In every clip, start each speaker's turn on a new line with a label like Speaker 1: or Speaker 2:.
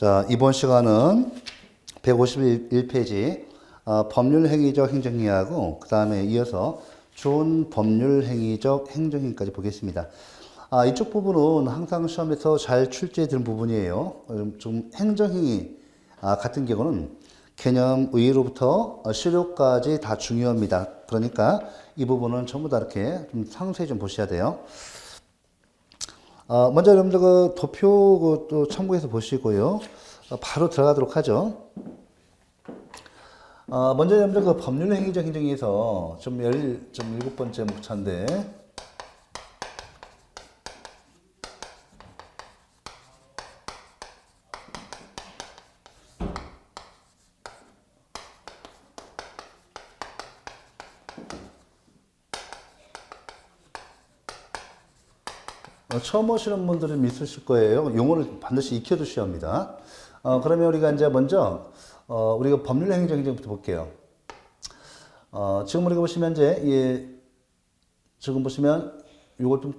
Speaker 1: 자, 이번 시간은 151페이지 법률행위적 행정행위하고 그 다음에 이어서 준법률 행위적 행정행위까지 보겠습니다. 이쪽 부분은 항상 시험에서 잘 출제되는 부분이에요. 좀 행정행위 같은 경우는 개념 의의로부터 실효까지 다 중요합니다. 그러니까 이 부분은 전부 다 이렇게 좀 상세히 좀 보셔야 돼요. 먼저 여러분들 그 도표 또 참고해서 보시고요. 바로 들어가도록 하죠. 먼저 여러분들 그 법률행위적 행정에서 좀 17번째 목차인데, 처음 오시는 분들은 있으실 거예요. 용어를 반드시 익혀두셔야 합니다. 그러면 우리가 이제 먼저, 우리가 법률행위적 행정부터 볼게요. 지금 우리가 보시면 지금 보시면 이걸 좀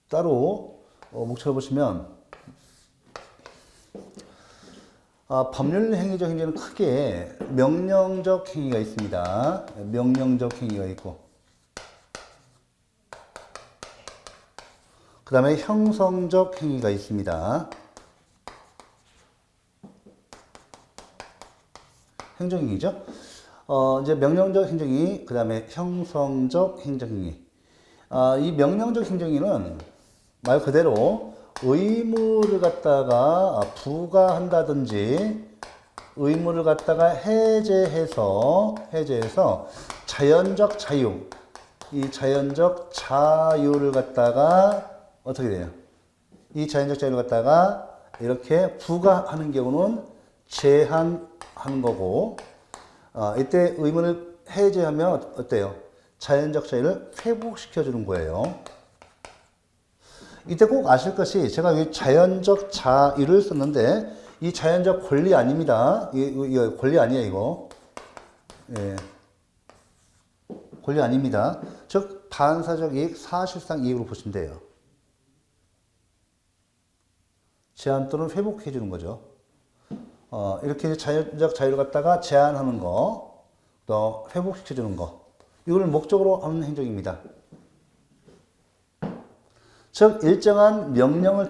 Speaker 1: 따로, 목차를 보시면, 법률행위적 행정은 크게 명령적 행위가 있습니다. 명령적 행위가 있고, 그 다음에 형성적 행위가 있습니다. 행정행위죠. 이제 명령적 행정행위, 그 다음에 형성적 행정행위. 이 명령적 행정행위는 말 그대로 의무를 갖다가 부과한다든지 의무를 갖다가 해제해서 자연적 자유, 이 자연적 자유를 갖다가 어떻게 돼요? 이 자연적 자유를 갖다가 이렇게 부과하는 경우는 제한하는 거고, 이때 의무를 해제하면 어때요? 자연적 자유를 회복시켜 주는 거예요. 이때 꼭 아실 것이, 제가 이 자연적 자유를 썼는데 이 자연적 권리 아닙니다. 이거 권리 아니에요, 이거. 예. 권리 아닙니다. 즉 반사적 이익, 사실상 이익으로 보시면 돼요. 제한 또는 회복해 주는 거죠. 이렇게 자연적 자유를 갖다가 제한하는 거, 또 회복시켜 주는 거, 이걸 목적으로 하는 행정입니다. 즉 일정한 명령을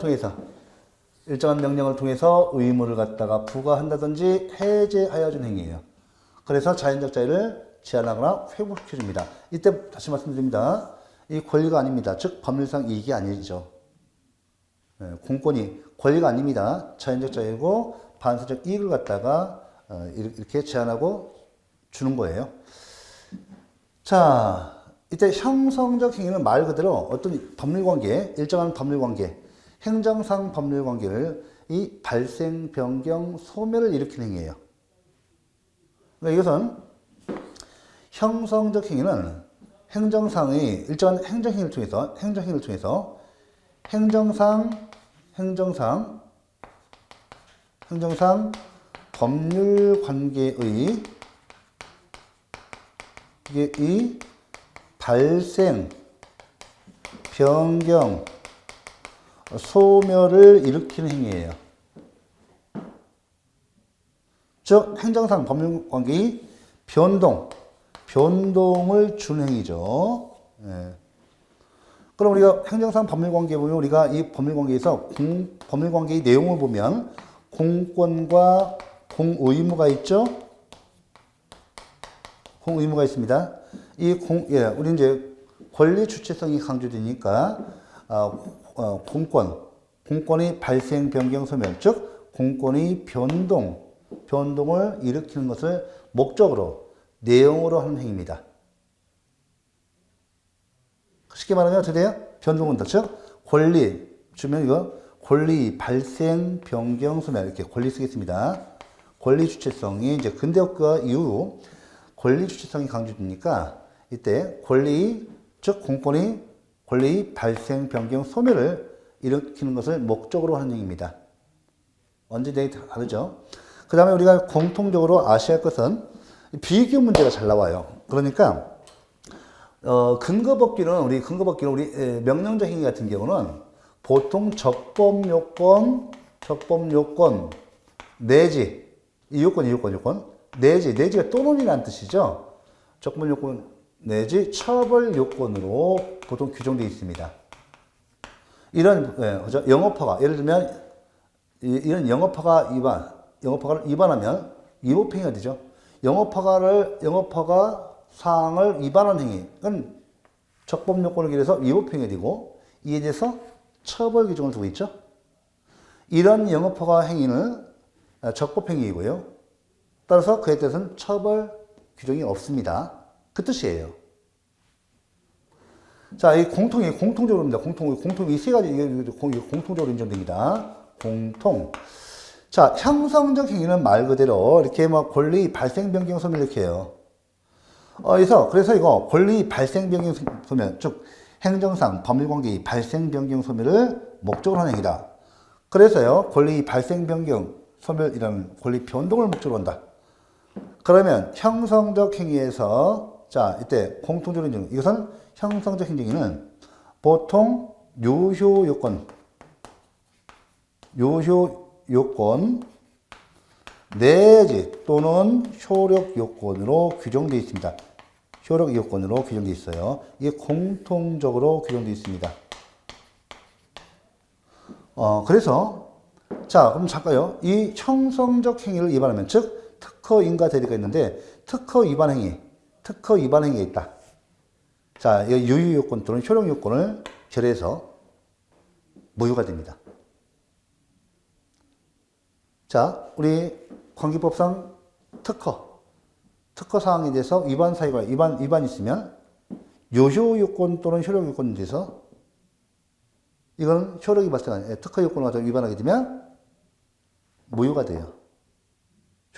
Speaker 1: 통해서 의무를 갖다가 부과한다든지 해제하여 주는 행위예요. 그래서 자연적 자유를 제한하거나 회복시켜 줍니다. 이때 다시 말씀드립니다. 이 권리가 아닙니다. 즉 법률상 이익이 아니죠. 공권이 권리가 아닙니다. 자연적 자유고 반사적 이익을 갖다가 이렇게 제한하고 주는 거예요. 자, 이때 형성적 행위는 말 그대로 어떤 법률관계, 일정한 법률관계, 행정상 법률관계를 이 발생, 변경, 소멸을 일으키는 행위예요. 그러니까 이것은 형성적 행위는 행정상의 일정한 행정행위를 통해서 행정상 법률 관계의 이 발생, 변경, 소멸을 일으키는 행위예요. 즉 행정상 법률 관계의 변동을 주는 행위죠. 예. 그럼 우리가 행정상 법률관계 보면 우리가 이 법률관계에서 법률관계의 내용을 보면 공권과 공의무가 있죠. 공의무가 있습니다. 우리 이제 권리 주체성이 강조되니까 공권의 발생, 변경, 소멸, 즉 공권의 변동을 일으키는 것을 목적으로 내용으로 하는 행위입니다. 쉽게 말하면 어떻게 돼요? 변동은 즉 권리 주면 이거 권리 발생, 변경, 소멸 이렇게 권리 쓰겠습니다. 권리 주체성이 이제 근대국가 이후 권리 주체성이 강조되니까 이때 권리 즉 공권이 권리 발생, 변경, 소멸을 일으키는 것을 목적으로 하는 행위입니다. 언제 다르죠? 그 다음에 우리가 공통적으로 아셔야 할 것은 비교 문제가 잘 나와요. 그러니까 근거법규는 우리 명령적 행위 같은 경우는 보통 적법 요건, 내지, 이 요건. 내지가 또는이라는 뜻이죠. 적분 요건 내지 처벌 요건으로 보통 규정되어 있습니다. 이런, 그죠? 영업허가, 예를 들면, 이런 영업허가를 위반하면 위법행위가 되죠. 영업허가 사항을 위반한 행위는 적법 요건을 기해서 위법행위가 되고, 이에 대해서 처벌 규정을 두고 있죠. 이런 영업허가 행위는 적법행위이고요. 따라서 그에 대해서는 처벌 규정이 없습니다. 그 뜻이에요. 자, 이 공통적으로입니다. 이 세 가지, 공통적으로 인정됩니다. 자, 형성적 행위는 말 그대로 이렇게 뭐 권리 발생 변경 소멸 이렇게 해요. 그래서 이거 권리 발생 변경 소멸, 즉, 행정상 법률관계 발생 변경 소멸을 목적으로 하는 행위다. 그래서요, 권리 발생 변경 소멸이라는 권리 변동을 목적으로 한다. 그러면 형성적 행위에서, 자, 이때 공통적으로 인정, 이것은 형성적 행위는 보통 요효 요건 내지 또는 효력 요건으로 규정되어 있습니다. 효력 요건으로 규정되어 있어요. 이게 공통적으로 규정되어 있습니다. 그래서, 자, 그럼 잠깐요. 이 형성적 행위를 위반하면, 즉, 특허인가 대리가 있는데, 특허 위반 행위가 있다. 자, 이 유효 요건 또는 효력 요건을 결해서 무효가 됩니다. 자, 우리 관계법상 특허 사항에 대해서 위반이 있으면 요효 요건 또는 효력 요건에 대해서 이건 효력이 발생하는, 특허 요건을 가지고 위반하게 되면 무효가 돼요.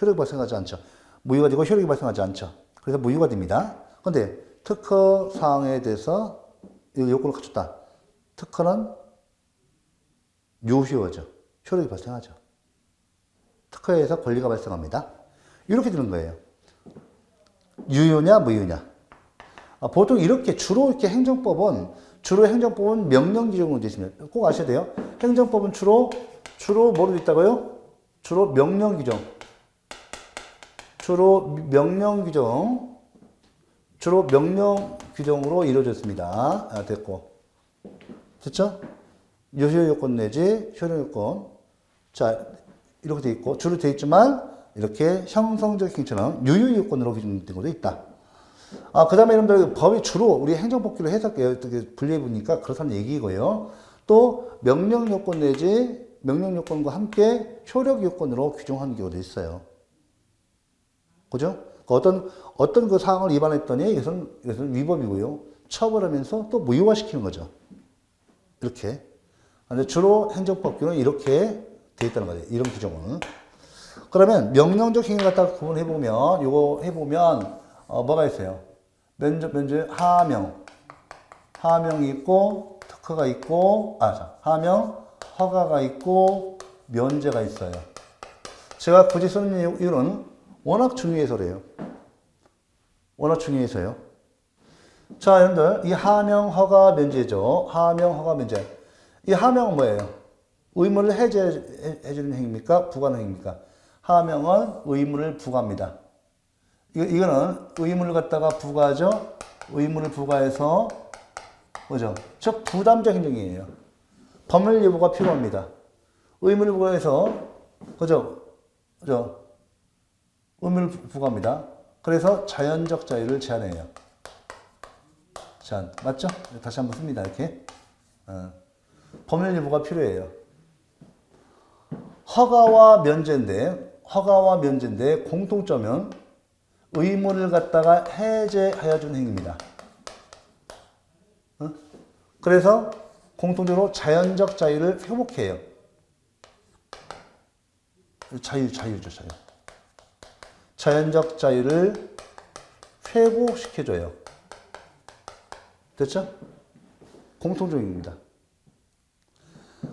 Speaker 1: 효력이 발생하지 않죠. 무효가 되고 효력이 발생하지 않죠. 그래서 무효가 됩니다. 그런데 특허 사항에 대해서 이 요건을 갖췄다. 특허는 요효죠. 효력이 발생하죠. 특허에 의해서 권리가 발생합니다. 이렇게 되는 거예요. 유효냐, 무효냐. 보통 이렇게 주로 행정법은 명령 규정으로 되어 있습니다. 꼭 아셔야 돼요. 행정법은 주로 뭐로 되어 있다고요? 주로 명령 규정으로 이루어졌습니다. 됐고. 됐죠? 요효 요건 내지 효력 요건. 자, 이렇게 되어 있고, 주로 되어 있지만, 이렇게 형성적 행위처럼 유효 요건으로 규정된 것도 있다. 그 다음에 여러분들 법이 주로 우리 행정법규로 해석해요. 분리해 보니까 그렇다는 얘기고요. 또 명령 요건 내지 명령 요건과 함께 효력 요건으로 규정하는 경우도 있어요. 그죠? 어떤 그 사항을 위반했더니 이것은 위법이고요. 처벌하면서 또 무효화시키는 거죠. 이렇게. 근데 주로 행정법규는 이렇게 되어 있다는 거죠. 이런 규정은. 그러면 명령적 행위 갖다가 구분해보면, 뭐가 있어요? 하명이 있고, 특허가 있고, 하명, 허가가 있고, 면제가 있어요. 제가 굳이 쓰는 이유는 워낙 중요해서래요. 자, 여러분들, 이 하명, 허가, 면제죠. 하명, 허가, 면제. 이 하명은 뭐예요? 의무를 해제해주는 행위입니까? 부과하는 행위입니까? 하명은 의무를 부과합니다. 이거는 의무를 갖다가 부과하죠. 의무를 부과해서 뭐죠? 즉 부담적 행정이에요. 법률 예보가 필요합니다. 의무를 부과해서 그죠? 의무를 부과합니다. 그래서 자연적 자유를 제한해요. 자, 맞죠? 다시 한번 씁니다. 이렇게 법률 예보가 필요해요. 허가와 면제인데 공통점은 의무를 갖다가 해제하여 주는 행위입니다. 그래서 공통적으로 자연적 자유를 회복해요. 자유죠. 자연적 자유를 회복시켜줘요. 됐죠? 공통점입니다.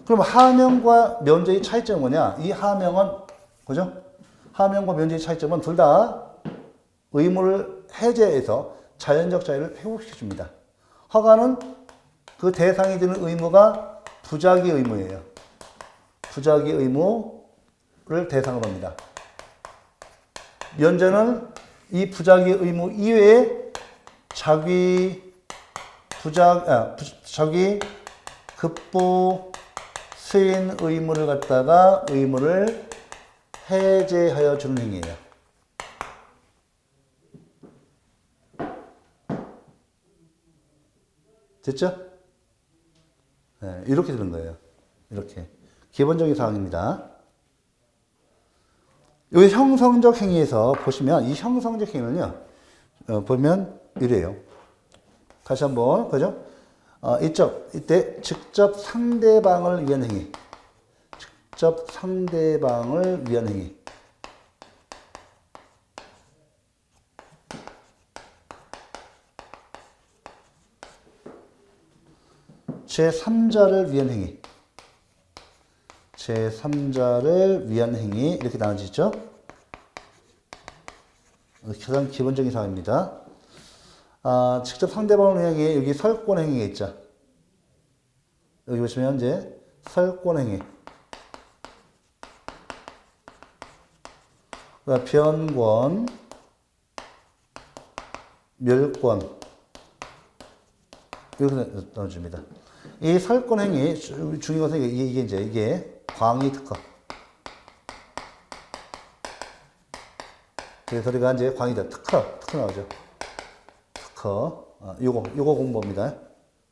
Speaker 1: 그럼 하명과 면제의 차이점은 뭐냐? 이 하명은, 그죠? 하명과 면제의 차이점은 둘 다 의무를 해제해서 자연적 자유를 회복시켜줍니다. 허가는 그 대상이 되는 의무가 부작위 의무예요. 부작위 의무. 대상으로 합니다. 면제는 이 부작위 의무 이외에 자기 급부 수인 의무를 갖다가 의무를 해제하여 주는 행위예요. 됐죠? 네, 이렇게 되는 거예요. 이렇게. 기본적인 사항입니다. 여기 형성적 행위에서 보시면 이 형성적 행위는요, 보면 이래요. 다시 한번, 그죠? 이때 직접 상대방을 위한 행위. 직접 상대방을 위한 행위. 제3자를 위한 행위. 제3자를 위한 행위. 이렇게 나눠지죠? 가장 기본적인 사항입니다. 직접 상대방을 위한 행위, 여기 설권 행위가 있죠? 여기 보시면 이제 설권 행위. 변권, 멸권. 이렇게 나눠줍니다. 이 설권 행위, 중요한 것은 이게 광의 특허. 그래서 우리가 이제 광의다. 특허 나오죠. 특허. 요거 공부입니다.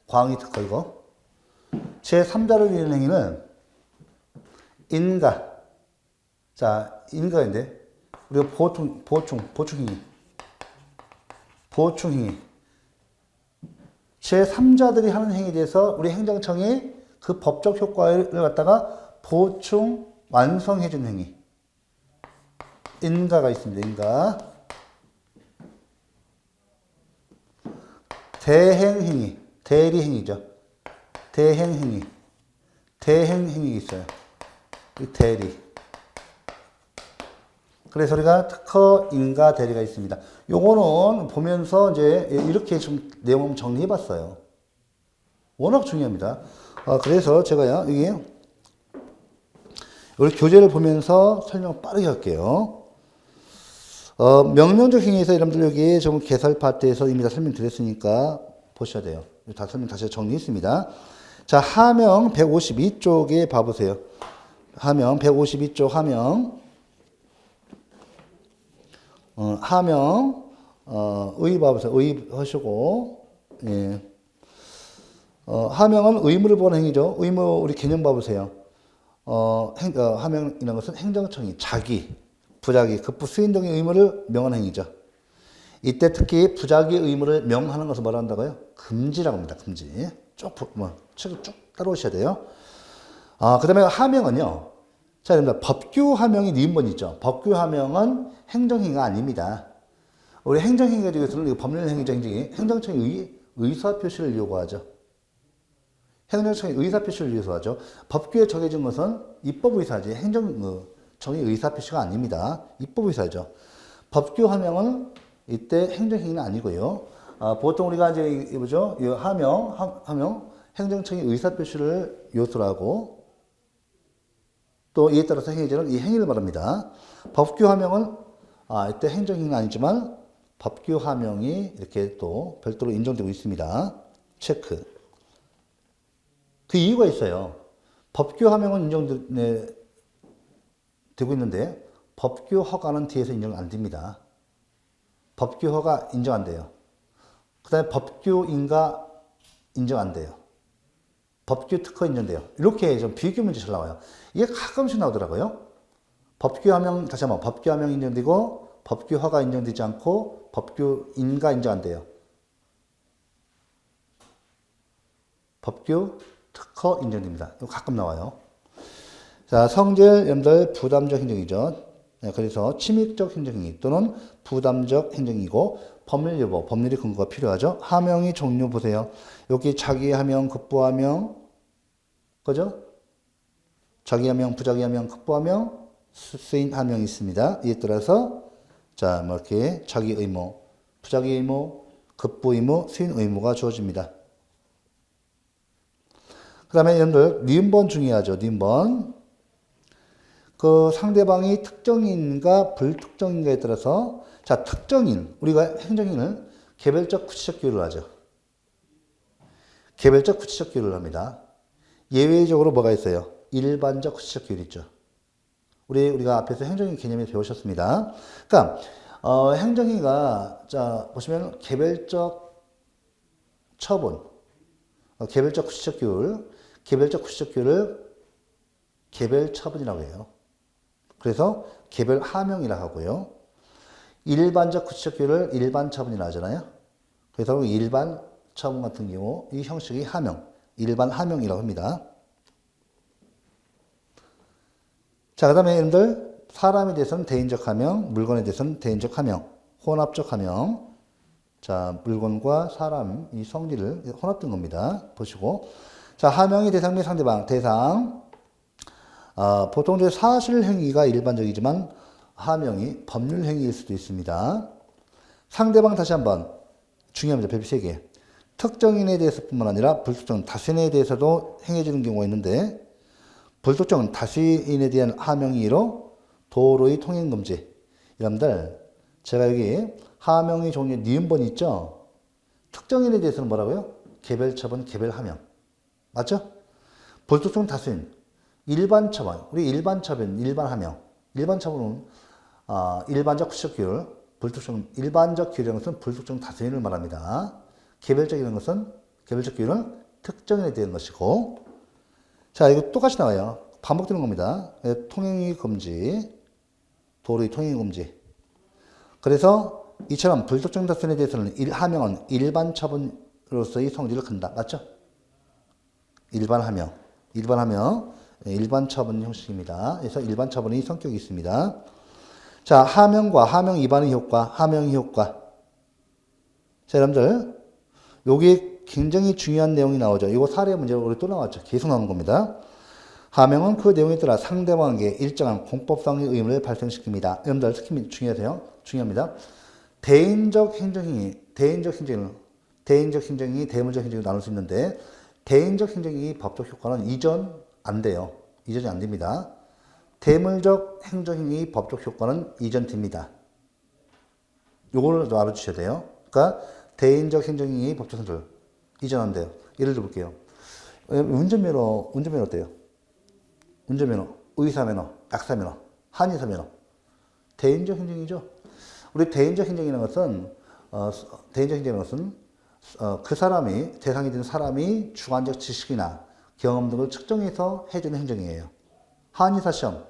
Speaker 1: 광의 특허, 이거. 제3자를 위한 행위는 인가. 자, 인가인데, 우리가 보충행위. 보충행위. 제3자들이 하는 행위에 대해서 우리 행정청이 그 법적 효과를 갖다가 보충, 완성해준 행위. 인가가 있습니다. 인가. 대행행위. 대리행위죠. 대행행위. 대행행위 있어요. 대리. 그래서 우리가 특허, 인가, 대리가 있습니다. 요거는 보면서 이제 이렇게 좀 내용 정리해 봤어요. 워낙 중요합니다. 그래서 제가요, 여기 우리 교재를 보면서 설명 빠르게 할게요. 명령적 행위에서 여러분들 여기 좀 개설 파트에서 이미 다 설명드렸으니까 보셔야 돼요. 다 설명 다시 정리했습니다. 자, 하명 152쪽에 봐보세요. 하명 152쪽 하명. 하명, 의 봐보세요. 의 하시고, 예. 하명은 의무를 보는 행위죠. 의무, 우리 개념 봐보세요. 하명이라는 것은 행정청이 자기, 부자기, 급부 수인 등의 의무를 명하는 행위죠. 이때 특히 부자기 의무를 명하는 것을 뭐라 한다고요? 금지라고 합니다. 금지. 책을 쭉 따라오셔야 돼요. 그 다음에 하명은요. 자, 여러분들, 법규 하명이 니은번 있죠. 법규 하명은 행정행위가 아닙니다. 우리 행정행위에 대해서는 법률행위적 행정이 행정청의 의사표시를 요구하죠. 행정청의 의사표시를 요구하죠. 법규에 정해진 것은 입법의사지 행정청의 의사표시가 아닙니다. 입법의사죠. 법규 하명은 이때 행정행위는 아니고요. 보통 우리가 이제 뭐죠? 이 하명 행정청의 의사표시를 요소로 하고 또 이에 따라서 행위자는 이 행위를 말합니다. 법규 하명은 이때 행정행위는 아니지만 법규 하명이 이렇게 또 별도로 인정되고 있습니다. 체크. 그 이유가 있어요. 법규 하명은 인정되고 있는데 법규 허가는 뒤에서 인정 안 됩니다. 법규 허가 인정 안 돼요. 그 다음에 법규 인가 인정 안 돼요. 법규 특허 인정돼요. 이렇게 좀 비교 문제 잘 나와요. 이게 가끔씩 나오더라고요. 법규 하명, 다시 한번 법규 하명 인정되고 법규 허가 인정되지 않고 법규 인가 인정 안 돼요. 법규 특허 인정됩니다. 이거 가끔 나와요. 자, 성질, 여러분들 부담적 행정이죠. 그래서 침입적 행정행위 또는 부담적 행정이고 법률 여부, 법률의 근거가 필요하죠. 하명의 종류 보세요. 여기 자기 하명, 급부 하명, 그죠? 자기 하명, 부자기 하명, 급부 하명, 수인 하명이 있습니다. 이에 따라서 자, 뭐 이렇게 자기 의무, 부자기 의무, 급부 의무, 수인 의무가 주어집니다. 그 다음에 여러분들 니은번 중요하죠. 니은번. 그 상대방이 특정인과 불특정인가에 따라서 자, 특정인, 우리가 행정인을 개별적 구체적 기호를 하죠. 개별적 구체적 기호를 합니다. 예외적으로 뭐가 있어요? 일반적 구체적 기호 있죠. 우리가 앞에서 행정인 개념에서 배우셨습니다. 그러니까 행정인가 자 보시면 개별적 처분, 개별적 구체적 기호를 개별 처분이라고 해요. 그래서 개별 하명이라고 하고요. 일반적 구체적 기호를 일반 처분이라고 하잖아요. 그래서 일반 처분 같은 경우 이 형식이 하명, 일반 하명이라고 합니다. 자, 그 다음에 여러분들 사람에 대해서는 대인적 하명, 물건에 대해서는 대인적 하명, 혼합적 하명. 자, 물건과 사람 이 성질을 혼합된 겁니다. 보시고 자, 하명의 대상 및 상대방, 대상 보통 이제 사실 행위가 일반적이지만 하명이 법률 행위일 수도 있습니다. 상대방 다시 한번 중요합니다. 별표 3개. 특정인에 대해서뿐만 아니라 불특정 다수인에 대해서도 행해지는 경우가 있는데 불특정 다수인에 대한 하명의로 도로의 통행금지. 여러분들 제가 여기 하명의 종류 니은번이 있죠. 특정인에 대해서는 뭐라고요? 개별처분, 개별하명. 맞죠? 불특정 다수인 일반처분, 우리 일반처분, 일반하명. 일반처분은 일반적 구체적 기호를 불특정 일반적 기호라는 것은 불특정 다수인을 말합니다. 개별적이라는 것은 개별적 기호는 특정인에 대한 것이고 자 이거 똑같이 나와요. 반복되는 겁니다. 통행의 금지, 도로의 통행의 금지. 그래서 이처럼 불특정 다수인에 대해서는 하명은 일반 처분으로서의 성질을 갖는다. 맞죠? 일반하명, 일반 처분 형식입니다. 그래서 일반 처분의 성격이 있습니다. 자, 하명과 하명 위반의 효과, 하명의 효과. 자, 여러분들, 여기 굉장히 중요한 내용이 나오죠. 이거 사례 문제로 우리 또 나왔죠. 계속 나오는 겁니다. 하명은 그 내용에 따라 상대방에게 일정한 공법상의 의무를 발생시킵니다. 여러분들 특히 중요합니다. 대인적 행정이, 대물적 행정이 나눌 수 있는데, 대인적 행정이 법적 효과는 이전 안 돼요. 이전이 안 됩니다. 대물적 행정이 법적 효과는 이전됩니다. 요거를 좀 알아주셔야 돼요. 그러니까 대인적 행정이 법적 선출 이전 안 돼요. 예를 들어 볼게요. 운전면허 어때요? 운전면허, 의사면허, 약사면허, 한의사면허. 대인적 행정이죠. 우리 대인적 행정이라는 것은 그 사람이 대상이 된 사람이 주관적 지식이나 경험 등을 측정해서 해주는 행정이에요. 한의사 시험,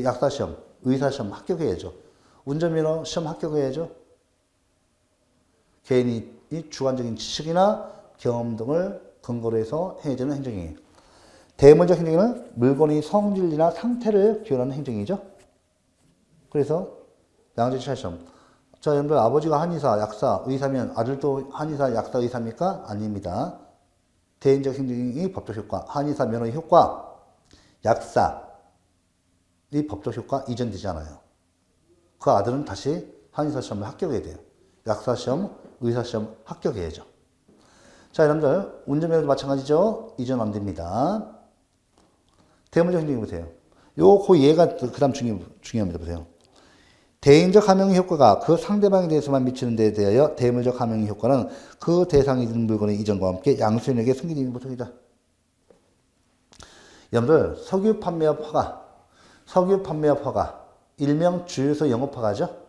Speaker 1: 약사 시험, 의사 시험 합격해야죠. 운전면허 시험 합격해야죠. 개인이 주관적인 지식이나 경험 등을 근거로 해서 해주는 행정이에요. 대물적 행정은 물건의 성질이나 상태를 기원하는 행정이죠. 그래서 양자치사 시험. 자, 여러분들 아버지가 한의사, 약사, 의사면 아들도 한의사, 약사, 의사입니까? 아닙니다. 대인적 행정이 법적 효과, 한의사 면허의 효과, 약사 이 법적 효과 이전되지 않아요. 그 아들은 다시 한의사 시험을 합격해야 돼요. 약사 시험, 의사 시험 합격해야죠. 자, 여러분들 운전면허도 마찬가지죠. 이전 안 됩니다. 대물적 행정이 보세요. 그 얘가 그 다음 중요합니다. 보세요. 대인적 하명의 효과가 그 상대방에 대해서만 미치는 데에 대하여 대물적 하명의 효과는 그 대상이 된 물건의 이전과 함께 양수인에게 승계되는 보통이다. 여러분들 석유 판매업 허가, 일명 주유소 영업 허가죠.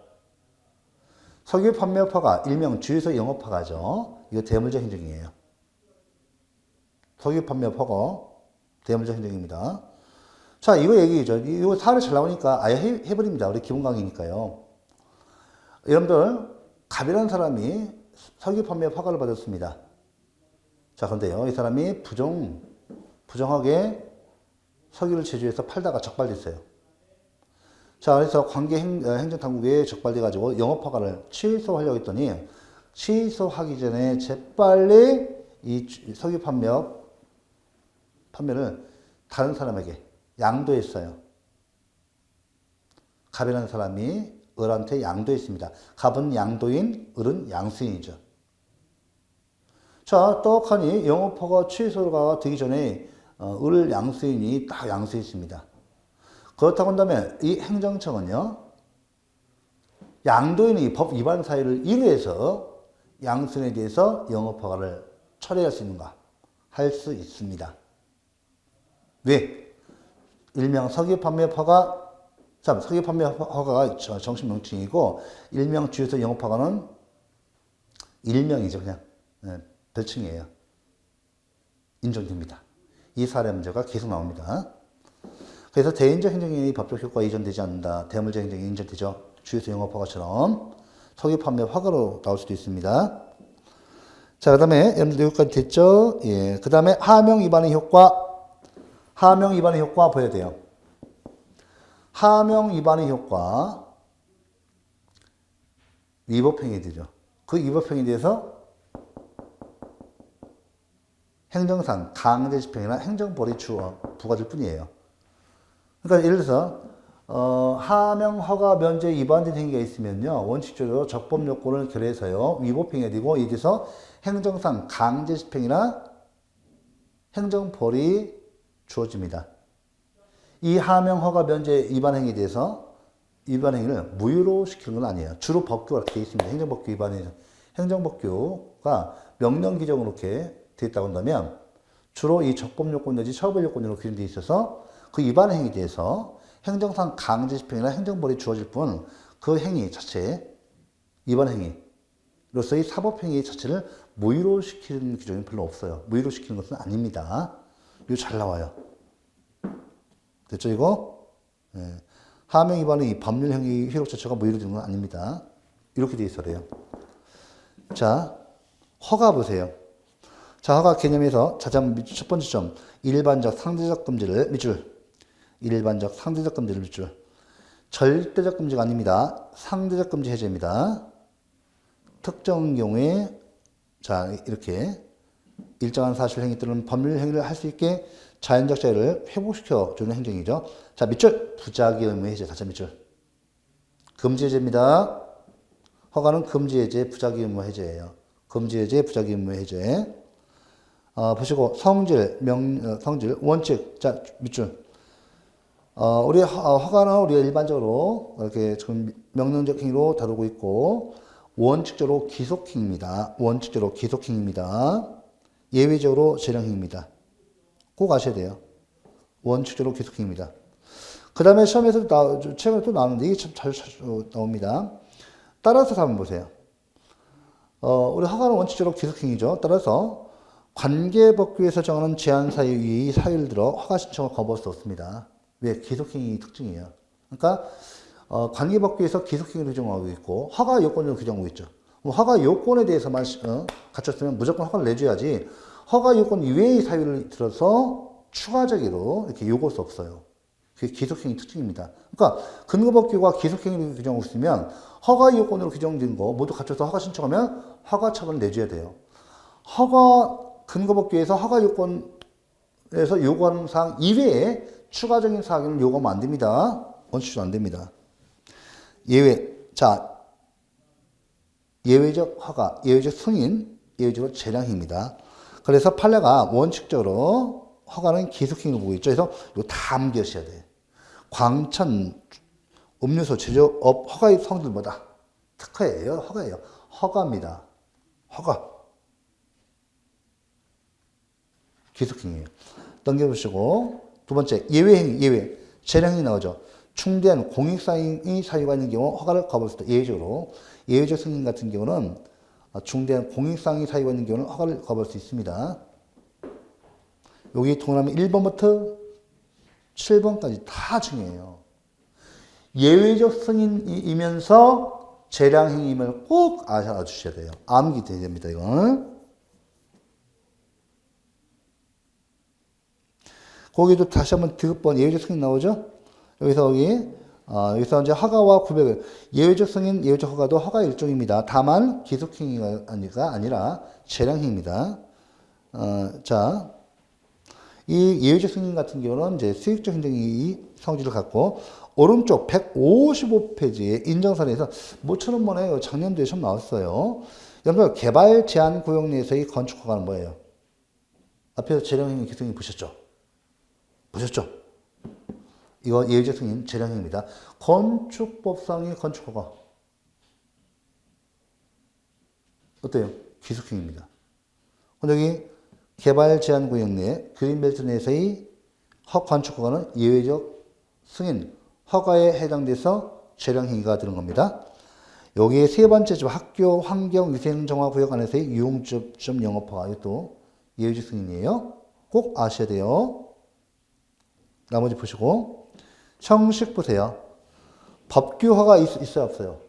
Speaker 1: 석유 판매업 허가, 일명 주유소 영업 허가죠. 이거 대물적 행정이에요. 석유 판매업 허가, 대물적 행정입니다. 자, 이거 얘기죠. 이거 사례 잘 나오니까 아예 해버립니다. 우리 기본 강의니까요. 여러분들, 갑이라는 사람이 석유 판매 허가를 받았습니다. 자, 그런데요, 이 사람이 부정하게 석유를 제조해서 팔다가 적발됐어요. 자, 그래서 관계 행정당국에 적발돼가지고 영업 허가를 취소하려고 했더니, 취소하기 전에 재빨리 이 석유 판매를 다른 사람에게 양도했어요. 갑이라는 사람이 을한테 양도했습니다. 갑은 양도인, 을은 양수인이죠. 자, 떡하니 영업허가 취소가 되기 전에 을 양수인이 딱 양수했습니다. 그렇다고 한다면 이 행정청은요, 양도인의 법 위반 사유를 이루해서 양순에 대해서 영업허가를 철회할 수 있는가? 할 수 있습니다. 왜? 일명 석유판매허가, 석유판매허가가 정식 명칭이고, 일명 주유소 영업허가는 일명이죠, 그냥. 네, 별칭이에요. 인정됩니다. 이 사례 문제가 계속 나옵니다. 그래서 대인적 행정행위 법적 효과가 이전되지 않는다. 대물적 행정이 인정되죠. 주유소 영업허가처럼 석유 판매 허가로 나올 수도 있습니다. 자, 그 다음에 여러분들 여기까지 됐죠? 예. 그 다음에 하명 위반의 효과. 하명 위반의 효과 보여야 돼요. 하명 위반의 효과. 위법행위들이죠. 그 위법행위에 대해서 행정상 강제 집행이나 행정벌이 부과될 뿐이에요. 그러니까 예를 들어서 하명 허가 면제 위반된 행위가 있으면요, 원칙적으로 적법 요건을 결해서요 위법행위가 되고, 이에 대해서 행정상 강제 집행이나 행정벌이 주어집니다. 이 하명 허가 면제 위반 행위에 대해서 위반 행위를 무효로 시키는 건 아니에요. 주로 법규가 이렇게 되어 있습니다. 행정법규 위반에 행정법규가 명령 규정으로 이렇게 되어 있다고 한다면, 주로 이 적법 요건 내지 처벌 요건으로 규정되어 있어서 그 위반 행위에 대해서 행정상 강제 집행이나 행정벌이 주어질 뿐, 그 행위 자체, 위반 행위로서의 사법 행위 자체를 무효로 시키는 규정이 별로 없어요. 무효로 시키는 것은 아닙니다. 이거 잘 나와요. 됐죠, 이거? 네. 하명 위반의 법률 행위 효력 자체가 무효로 되는 건 아닙니다. 이렇게 되어 있어요. 자, 허가 보세요. 자, 허가 개념에서 자자문 첫 번째 점, 일반적 상대적 금지를 밑줄. 일반적 상대적 금지를 밑줄. 절대적 금지가 아닙니다. 상대적 금지 해제입니다. 특정 경우에, 자, 이렇게 일정한 사실 행위 또는 법률 행위를 할 수 있게 자연적 자유를 회복시켜 주는 행정이죠. 자, 밑줄. 부작위 의무 해제. 다시 밑줄. 금지 해제입니다. 허가는 금지 해제, 부작위 의무 해제예요. 금지 해제, 부작위 의무 해제. 보시고, 성질, 성질, 원칙. 자, 밑줄. 우리 허가는 우리가 일반적으로 이렇게 지금 명령적 행위로 다루고 있고, 원칙적으로 기속행위입니다. 원칙적으로 기속행위입니다. 예외적으로 재량행위입니다. 꼭 아셔야 돼요. 원칙적으로 기속행위입니다. 그 다음에 시험에서 최근에 또 나오는데 이게 참 잘 나옵니다. 따라서 한번 보세요. 우리 허가는 원칙적으로 기속행위죠. 따라서 관계법규에서 정하는 제한 사유의 사유를 들어 허가 신청을 거부할 수 없습니다. 왜? 기속행위 특징이에요. 그러니까 관계법규에서 기속행위를 규정하고 있고 허가 요건을 규정하고 있죠. 허가 요건에 대해서만 갖췄으면 무조건 허가를 내줘야지, 허가 요건 이외의 사유를 들어서 추가적으로 이렇게 요구할 수 없어요. 그게 기속행위 특징입니다. 그러니까 근거법규가 기속행위를 규정하고 있으면 허가 요건으로 규정된 거 모두 갖춰서 허가 신청하면 허가 처분을 내줘야 돼요. 근거법규에서 허가 요건에서 요구하는 사항 이외에 추가적인 사항을 요구하면 안 됩니다. 원칙적으로 안 됩니다. 예외. 자, 예외적 허가, 예외적 승인, 예외적으로 재량입니다. 그래서 판례가 원칙적으로 허가는 기속행위를 보고 있죠. 그래서 이거 다 암기하셔야 돼요. 광천 음료수 제조업 허가의 성질 뭐다? 특허예요? 허가예요? 허가입니다. 허가. 기속행위예요. 넘겨보시고, 두 번째, 예외행위, 예외. 재량행위 나오죠. 충대한 공익사항의 사유가 있는 경우 허가를 거부할 수 있다. 예외적으로. 예외적 승인 같은 경우는 중대한 공익사항의 사유가 있는 경우는 허가를 거부할 수 있습니다. 여기 동그라미 1번부터 7번까지 다 중요해요. 예외적 승인이면서 재량행위임을 꼭 알아주셔야 돼요. 암기 돼야 됩니다, 이건. 거기도 다시 한번 디귿번 예외적 승인 나오죠? 여기서 여기서 이제 허가와 구별을, 예외적 승인, 예외적 허가도 허가 일종입니다. 다만 기속행위가 아니라 재량행위입니다. 자, 이 예외적 승인 같은 경우는 이제 수익적 행정이 성질을 갖고, 오른쪽 155페이지에 인정사례에서 모처럼 뭐네요. 작년도에 처음 나왔어요. 여러분, 개발 제한 구역 내에서의 건축 허가는 뭐예요? 앞에서 재량행위 기속행위 보셨죠? 보셨죠? 이거 예외적 승인 재량행위입니다. 건축법상의 건축허가 어때요? 기속행위입니다. 여기 개발 제한 구역 내 그린벨트 내에서의 건축허가는 예외적 승인 허가에 해당돼서 재량행위가 되는 겁니다. 여기에 세 번째 점 학교 환경 위생 정화 구역 안에서의 유흥점 영업허가 이것도 예외적 승인이에요. 꼭 아셔야 돼요. 나머지 보시고 형식 보세요. 법규허가 있어요 없어요?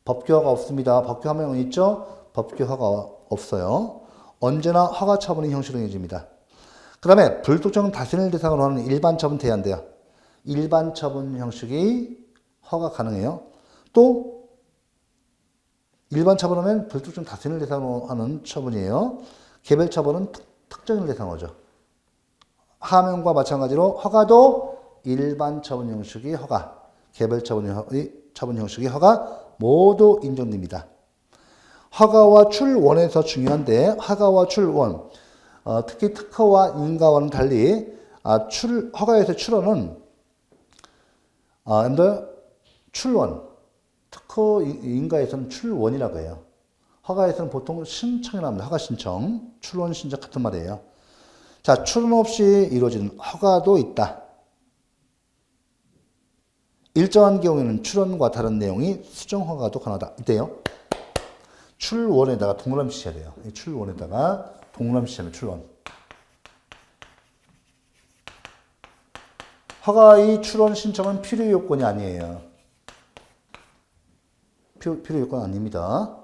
Speaker 1: 법규허가 없습니다. 법규허가는 있죠? 법규허가 없어요. 언제나 허가 처분이 형식으로 정해집니다. 그 다음에 불특정 다스릴 대상으로 하는 일반 처분 돼야 안 돼요. 일반 처분 형식이 허가 가능해요. 또 일반 처분하면 불특정 다스릴 대상으로 하는 처분이에요. 개별 처분은 특정인을 대상으로죠. 하명과 마찬가지로 허가도 일반 처분 형식이 허가, 개별 처분 형식이 허가 모두 인정됩니다. 허가와 출원에서 중요한데 허가와 출원, 특히 특허와 인가와는 달리 허가에서 출원은 출원, 특허 인가에서는 출원이라고 해요. 허가에서는 보통 신청이 나옵니다. 허가 신청, 출원 신청 같은 말이에요. 자, 출원 없이 이루어지는 허가도 있다. 일정한 경우에는 출원과 다른 내용이 수정 허가도 가능하다. 이때요. 출원에다가 동그라미 치셔야 돼요. 출원에다가 동그라미 치시면 출원. 허가의 출원 신청은 필요 요건이 아니에요. 필요 요건 아닙니다.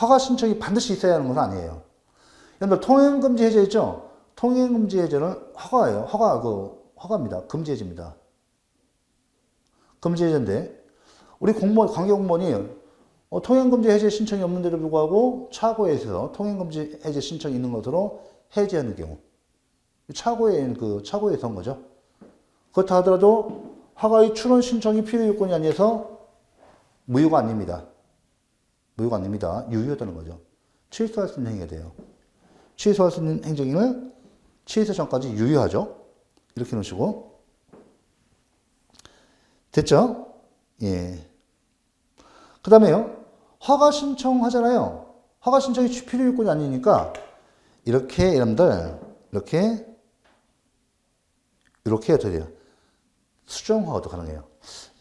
Speaker 1: 허가 신청이 반드시 있어야 하는 건 아니에요. 여러분들 통행금지 해제 있죠? 통행금지 해제는 허가예요. 허가입니다. 금지 해제입니다. 금지 해제인데 우리 관계 공무원이 통행금지 해제 신청이 없는데도 불구하고 차고에서 통행금지 해제 신청이 있는 것으로 해제하는 경우 차고에서 한 거죠. 그렇다 하더라도 허가의 출원 신청이 필요 요건이 아니어서 무효가 아닙니다. 무효가 아닙니다. 유효하다는 거죠. 취소할 수 있는 행위가 돼요. 취소할 수 있는 행정인을 취소 전까지 유효하죠. 이렇게 놓으시고 됐죠? 예. 그 다음에요. 허가 신청하잖아요. 허가 신청이 필요 요건이 아니니까 이렇게 여러분들 이렇게 어떻게 돼요? 수정 허가도 가능해요.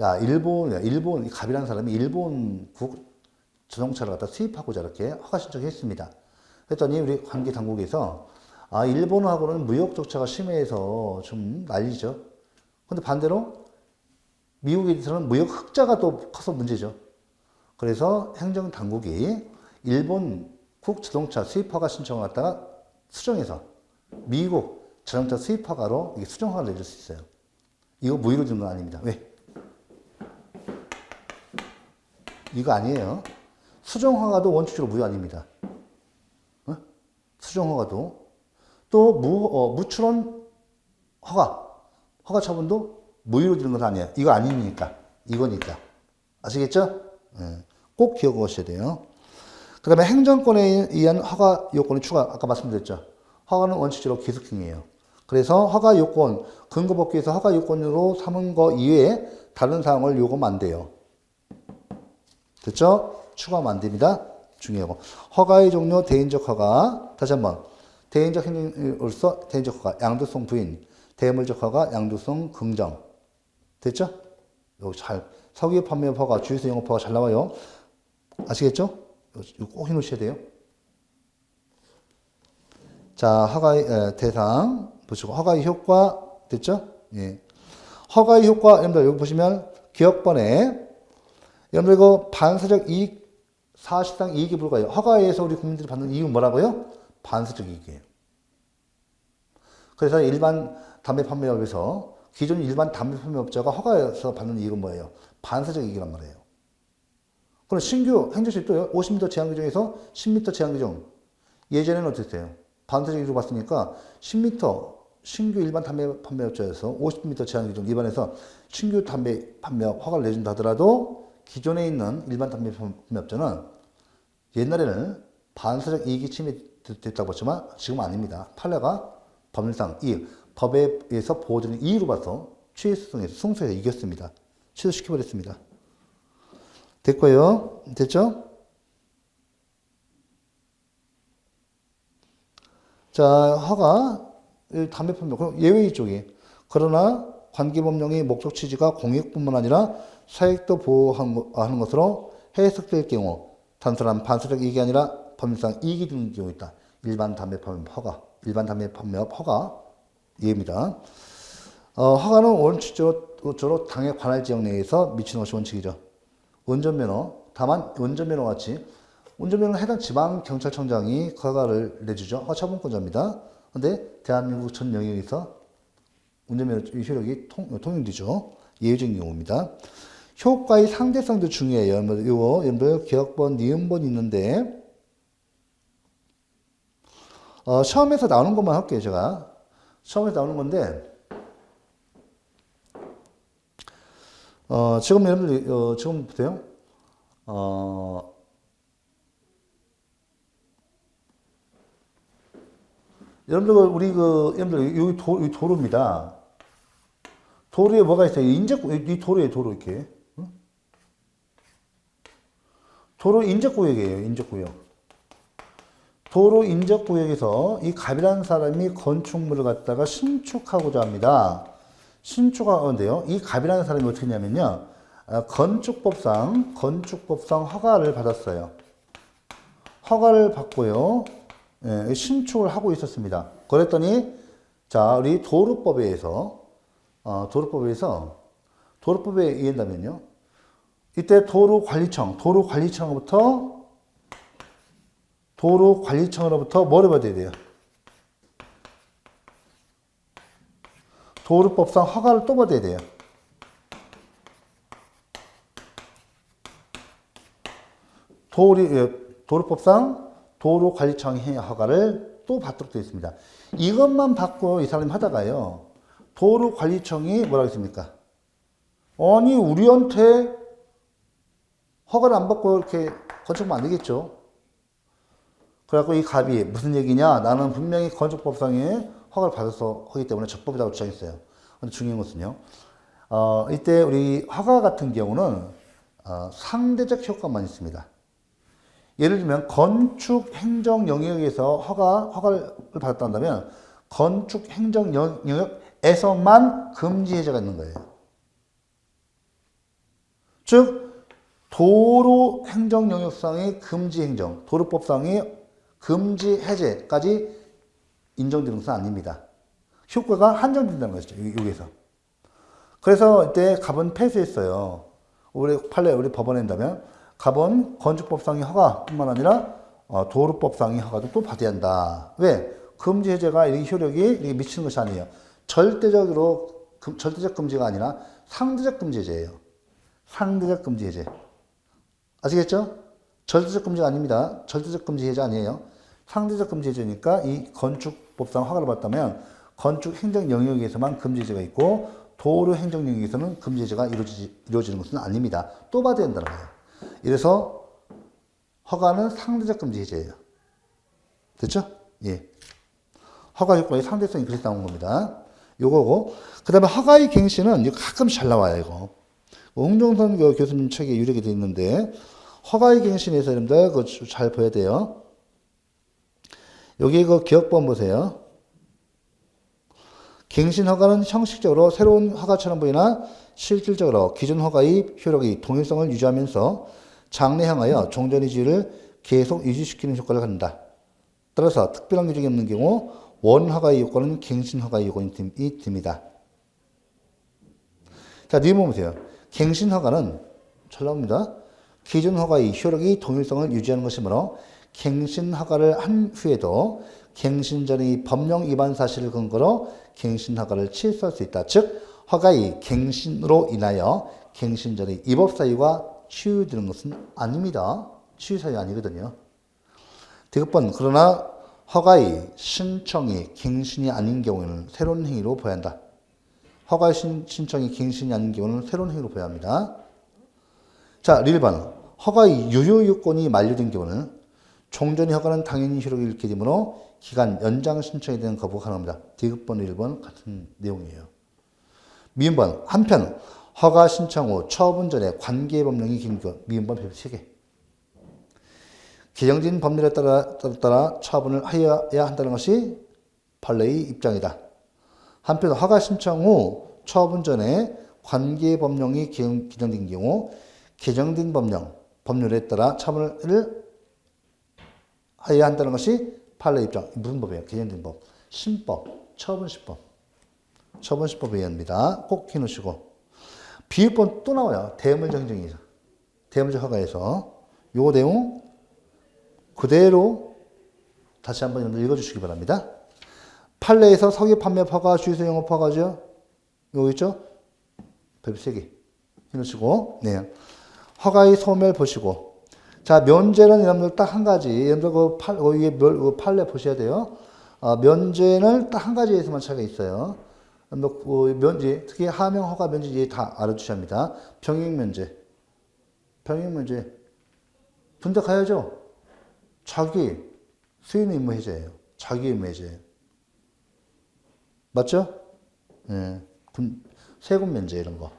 Speaker 1: 야, 일본 갑이라는 사람이 일본국 자동차를 갖다 수입하고자 이렇게 허가 신청했습니다. 그랬더니 우리 관계 당국에서 일본하고는 무역 격차가 심해서 좀 난리죠. 근데 반대로 미국에서는 무역 흑자가 또 커서 문제죠. 그래서 행정 당국이 일본국 자동차 수입 허가 신청을 갖다가 수정해서 미국 자동차 수입 허가로 수정 허가를 내줄 수 있어요. 이거 무효로 준 건 아닙니다. 왜? 이거 아니에요. 수정 허가도 원칙적으로 무효 아닙니다. 수정 허가도 또 무출원 허가 처분도 무효로 주는 건 아니에요. 이거 아니니까. 이거니까. 아시겠죠? 네. 꼭 기억하셔야 돼요. 그 다음에 행정권에 의한 허가 요건의 추가, 아까 말씀드렸죠. 허가는 원칙적으로 기속행위예요. 그래서 허가 요건, 근거법규에서 허가 요건으로 삼은 거 이외에 다른 사항을 요구하면 안 돼요. 됐죠? 추가하면 안 됩니다. 중요하고. 허가의 종류, 대인적 허가. 다시 한번. 대인적 행위로서 대인적 허가, 양도성 부인, 대물적 허가, 양도성 긍정. 됐죠? 여기 석유 판매 허가, 주유소 영업 허가 잘 나와요. 아시겠죠? 이거 꼭 해놓으셔야 돼요. 자, 허가의 대상 보시고 허가의 효과 됐죠? 예. 허가의 효과 여러분들 여기 보시면 기업번에 여러분들 이거 반사적 이익 사실상 이익이 불과해요. 허가에 의해서 우리 국민들이 받는 이익은 뭐라고요? 반사적 이익이에요. 그래서 일반 담배 판매업에서 기존 일반 담배 판매업자가 허가에서 받는 이익은 뭐예요? 반사적 이익이란 말이에요. 그럼 신규 행정실 또요. 50m 제한 규정에서 10m 제한 규정. 예전에는 어땠어요? 반사적 이익으로 봤으니까 10m 신규 일반 담배 판매업자에서 50m 제한 규정 위반해서 신규 담배 판매업 허가를 내준다 하더라도 기존에 있는 일반 담배 판매업자는 옛날에는 반사적 이익이 침해됐다고 했지만 지금은 아닙니다. 판례가 법률상 이 법에 의해서 보호되는 이익으로 봐서 취소송에서 승소해서 이겼습니다. 취소시켜버렸습니다. 됐고요. 됐죠? 자, 허가, 담배 판매, 그럼 예외 쪽이. 그러나 관계법령의 목적 취지가 공익뿐만 아니라 사익도 보호하는 것으로 해석될 경우 단순한 반사적 이익이 아니라 법률상 이익이 되는 경우 있다. 일반 담배 판매 허가, 일반 담배 판매업 허가 예입니다. 허가는 원칙적으로 당에 관할 지역 내에서 미치는 것이 원칙이죠. 운전면허, 다만 운전면허 같이 운전면허는 해당 지방경찰청장이 허가를 내주죠. 허차범권자입니다. 그런데 대한민국 전 영역에서 운전면허 효력이 통용되죠. 예외적인 경우입니다. 효과의 상대성도 중요해요. 여러분들 기억번, 니은번이 있는데 시험에서 나오는 것만 할게요. 제가 시험에서 나오는 건데 지금 여러분들 지금 보세요. 여러분들 우리 여러분들 여기 도로입니다. 도로에 뭐가 있어요? 이 도로에 도로 이렇게. 도로 인접구역이에요. 인접구역. 도로 인접구역에서 이 갑이라는 사람이 건축물을 갖다가 신축하고자 합니다. 신축하는데요. 이 갑이라는 사람이 어떻게 했냐면요. 건축법상 허가를 받았어요. 허가를 받고요. 예, 신축을 하고 있었습니다. 그랬더니 자, 우리 도로법에 의한다면요. 이때 도로관리청으로부터 뭐를 받아야 돼요? 도로법상 허가를 또 받아야 돼요. 도로법상 도로관리청의 허가를 또 받도록 되어 있습니다. 이것만 받고 이 사람이 하다가요. 도로관리청이 뭐라고 했습니까? 아니 우리한테 허가를 안 받고 이렇게 건축하면 안 되겠죠. 그래갖고 이 갑이 무슨 얘기냐? 나는 분명히 건축법상에 허가를 받아서 하기 때문에 적법이라고 주장했어요. 근데 중요한 것은요. 이때 우리 허가 같은 경우는 상대적 효과만 있습니다. 예를 들면 건축 행정 영역에서 허가를 받았다 한다면 건축 행정 영역에서만 금지 해제가 있는 거예요. 즉 도로 행정 영역상의 금지 행정, 도로법상의 금지 해제까지 인정되는 것은 아닙니다. 효과가 한정된다는 것이죠. 여기에서. 그래서 이때 갑은 패스했어요. 우리 법원에 한다면 갑은 건축법상의 허가뿐만 아니라 도로법상의 허가도 또 받아야 한다. 왜? 금지 해제가 이 효력이 이렇게 미치는 것이 아니에요. 절대적 금지가 아니라 상대적 금지 해제예요. 상대적 금지 해제. 아시겠죠? 절대적 금지가 아닙니다. 절대적 금지 해제 아니에요. 상대적 금지 해제니까 이 건축법상 허가를 받다면 건축 행정 영역에서만 금지 해제가 있고 도로 행정 영역에서는 금지 해제가 이루어지는 것은 아닙니다. 또 받아야 된다는 거예요. 이래서 허가는 상대적 금지 해제예요. 됐죠? 예. 허가 효과의 상대성이 그래서 나온 겁니다. 요거고. 그 다음에 허가의 갱신은 이거 가끔씩 잘 나와요, 이거. 홍정선 교수님 책에 유력이 되어 있는데, 허가의 갱신에서 여러분들 그거 잘 봐야 돼요. 여기 그 기억본 보세요. 갱신 허가는 형식적으로 새로운 허가처럼 보이나 실질적으로 기존 허가의 효력의 동일성을 유지하면서 장래 향하여 종전의 지위를 계속 유지시키는 효과를 갖는다. 따라서 특별한 규정이 없는 경우 원허가의 요건은 갱신 허가의 요건이 됩니다. 자, 뒤에 보세요. 갱신 허가는 잘 나옵니다. 기존 허가의 효력의 동일성을 유지하는 것이므로 갱신 허가를 한 후에도 갱신 전의 법령 위반 사실을 근거로 갱신 허가를 취소할 수 있다. 즉 허가의 갱신으로 인하여 갱신 전의 위법 사유가 치유되는 것은 아닙니다. 치유 사유 아니거든요. 디귿번 그러나 허가의 신청이 갱신이 아닌 경우에는 새로운 행위로 보아야 한다. 허가의 신청이 갱신이 아닌 경우는 새로운 행위로 보아야 합니다. 자, 1번 허가의 유효 요건이 만료된 경우는 종전의 허가는 당연히 효력을 잃게 되므로 기간 연장 신청에 대한 거부가 가능합니다. 디귿번 1번 같은 내용이에요. 미음번 한편 허가 신청 후 처분 전에 관계법령이 기능권 미음번 별표 3개. 개정된 법률에 따라 처분을 하여야 한다는 것이 판례의 입장이다. 한편 허가 신청 후 처분 전에 관계법령이 개정된 경우 개정된 법률에 따라 처분을 하여야 한다는 것이 판례 입장. 무슨 법이에요? 개정된 법. 신법. 처분시법. 처분시법에 의합니다. 꼭 해놓으시고. 비읍번 또 나와요. 대물적 행정이죠. 대물적 허가에서. 요 내용 그대로 다시 한번 읽어주시기 바랍니다. 판례에서 석유 판매 허가, 주유소 영업 허가죠. 요거 있죠? 별표 3개 해놓으시고. 네. 허가의 소멸 보시고. 자, 면제는 여러분들 딱 한 가지. 여러분들 그 판례 보셔야 돼요. 면제는 딱 한 가지에서만 차이가 있어요. 면제, 특히 하명 허가 면제 다 알아두셔야 합니다. 병역 면제. 병역 면제. 군대 가야죠. 자기 수인 의무 해제예요. 자기 의무 해제예요. 맞죠? 예. 세금 면제 이런 거.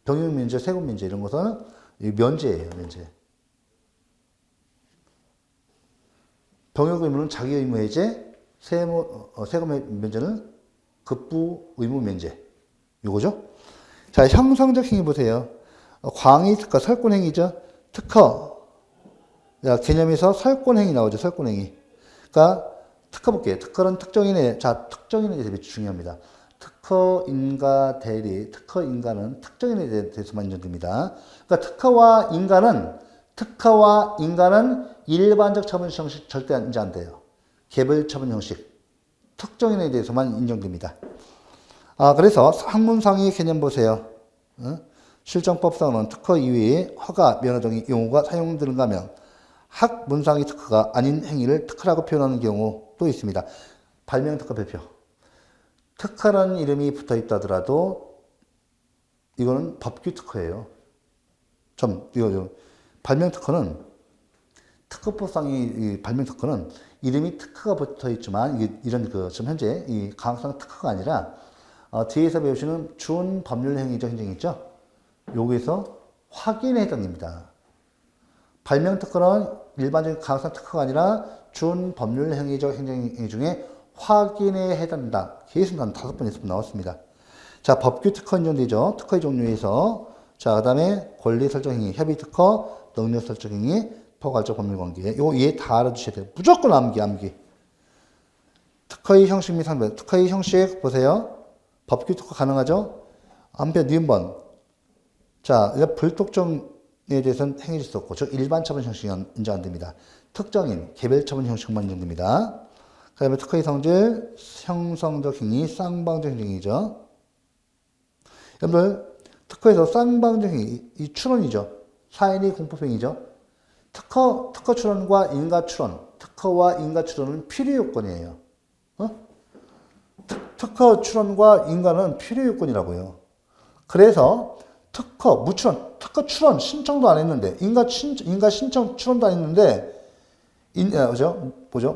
Speaker 1: 병역 면제, 세금 면제 이런 것은 면제예요, 면제. 병역 의무는 자기 의무 해제, 세금 면제는 급부 의무 면제. 요거죠? 자, 형성적 행위 보세요. 광의 특허, 설권행위죠. 특허. 자, 개념에서 설권행위 나오죠, 설권행위. 그러니까, 특허 볼게요. 특허는 특정인의, 자, 특정인에 대해서 중요합니다. 특허인가 대리, 특허인가는 특정인에 대해서만 인정됩니다. 그러니까 특허와 인가는 일반적 처분 형식 절대 인정 안 돼요. 개별 처분 형식. 특정인에 대해서만 인정됩니다. 그래서 학문상의 개념 보세요. 실정법상은 특허 이외에 허가, 면허 등의 용어가 사용되는가 하면 학문상의 특허가 아닌 행위를 특허라고 표현하는 경우도 있습니다. 발명 특허 별표. 특허라는 이름이 붙어 있다 하더라도 이거는 법규 특허예요. 발명 특허는 특허법상의 발명 특허는 이름이 특허가 붙어 있지만 이런 지금 현재 이 가항상 특허가 아니라 뒤에서 배우시는 준 법률 행위적 행정이 있죠. 여기서 확인에 해당됩니다. 발명 특허는 일반적인 가항상 특허가 아니라 준 법률 행위적 행정 중에 확인에 해당된다. 계속 한 5번, 6번 나왔습니다. 자, 법규 특허 인정되죠. 특허의 종류에서. 자, 그 다음에 권리 설정 행위, 협의 특허, 능력 설정 행위, 포괄적 법률 관계. 요거 얘 다 알아두셔야 돼요. 무조건 암기. 특허의 형식 및 상별. 특허의 형식 보세요. 법규 특허 가능하죠? 한편 니은번. 자, 불특정에 대해서는 행위질 수 없고, 즉 일반 처분 형식은 인정 안 됩니다. 특정인, 개별 처분 형식만 인정됩니다. 그 다음에 특허의 성질, 형성적 행위, 쌍방적 행위죠. 여러분들, 특허에서 쌍방적 행위, 이 출원이죠. 사인이 공법행위죠. 특허 출원과 인가 출원, 특허와 인가 출원은 필요 요건이에요. 특허 출원과 인가는 필요 요건이라고요. 그래서 특허 출원 신청도 안 했는데, 인가 신청 출원도 안 했는데,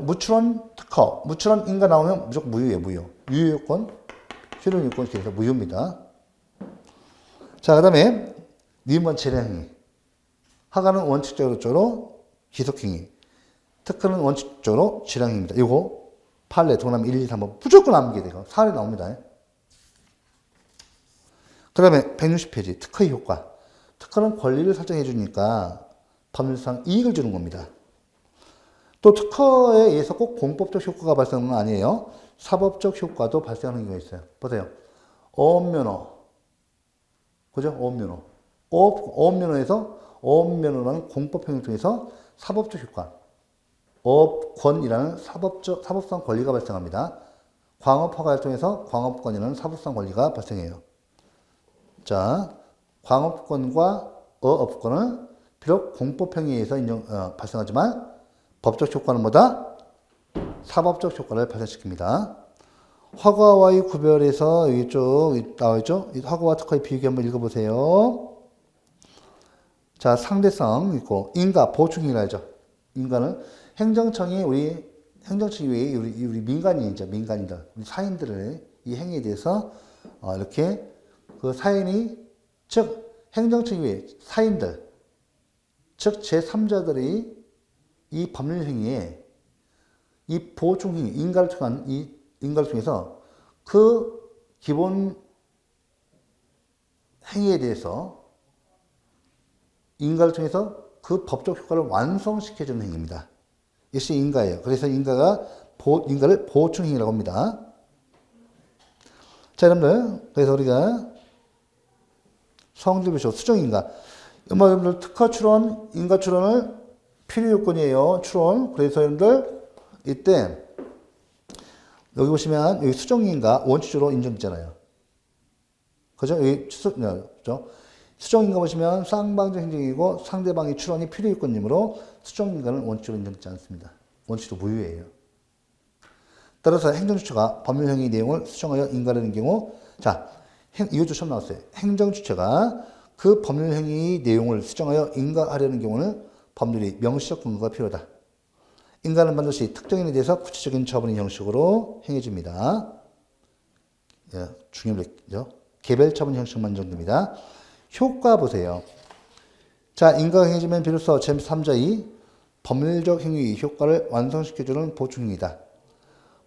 Speaker 1: 무출원 특허, 무출원 인가 나오면 무조건 무효예요, 무효. 유효 요건, 실효 요건 그래서 무효입니다. 자, 그 다음에 니은번 재량행위. 허가는 원칙적으로 기속행위. 특허는 원칙적으로 재량행위입니다. 이거 판례 동남 1, 2, 3번 무조건 암기해야 돼요. 사례 나옵니다. 그 다음에 160페이지 특허의 효과. 특허는 권리를 설정해 주니까 법률상 이익을 주는 겁니다. 또 특허에 의해서 꼭 공법적 효과가 발생하는 건 아니에요. 사법적 효과도 발생하는 경우가 있어요. 보세요. 어업면허. 그죠? 어업면허. 어업면허라는 공법행위를 통해서 사법적 효과. 어업권이라는 사법상 권리가 발생합니다. 광업허가를 통해서 광업권이라는 사법상 권리가 발생해요. 자, 광업권과 어업권은 비록 공법행위에 의해서 발생하지만 법적 효과는 뭐다? 사법적 효과를 발생시킵니다. 허가와의 구별에서 여기 쭉 나와있죠? 허가와 특허의 비교 한번 읽어보세요. 자, 상대성 있고, 인가, 보충이라죠. 인가는 행정청이 우리 민간인이죠. 민간인들. 우리 사인들의 이 행위에 대해서 이렇게 그 사인이, 즉 행정처의 사인들, 즉 제3자들이 이 법률 행위에 이 보충 행위, 인가를 통해서 그 기본 행위에 대해서 인가를 통해서 그 법적 효과를 완성시켜주는 행위입니다. 이것이 인가예요. 그래서 인가를 보충 행위라고 합니다. 자, 여러분들, 그래서 우리가 성질부쇼 수정인가. 여러분들 특허 출원, 인가 출원을 필요 요건이에요. 출원. 그래서 여러분들 이때 여기 보시면 여기 수정인가 원칙적으로 인정되잖아요. 그죠? 여기 그죠? 수정인가 보시면 쌍방적 행정이고 상대방의 출원이 필요 요건이므로 수정인가는 원칙적으로 인정되지 않습니다. 원칙적으로 무효예요. 따라서 행정주체가 법률행위 내용을 수정하여 인가하는 경우, 자, 이것도 처음 나왔어요. 행정주체가 그 법률행위 내용을 수정하여 인가하려는 경우는 법률이 명시적 근거가 필요하다. 인가는 반드시 특정인에 대해서 구체적인 처분인 형식으로 행해집니다. 예, 중요하죠. 개별 처분 형식만 정도입니다. 효과 보세요. 자, 인가가 행해지면 비로소 제3자의 법률적 행위의 효과를 완성시켜주는 보충행위다.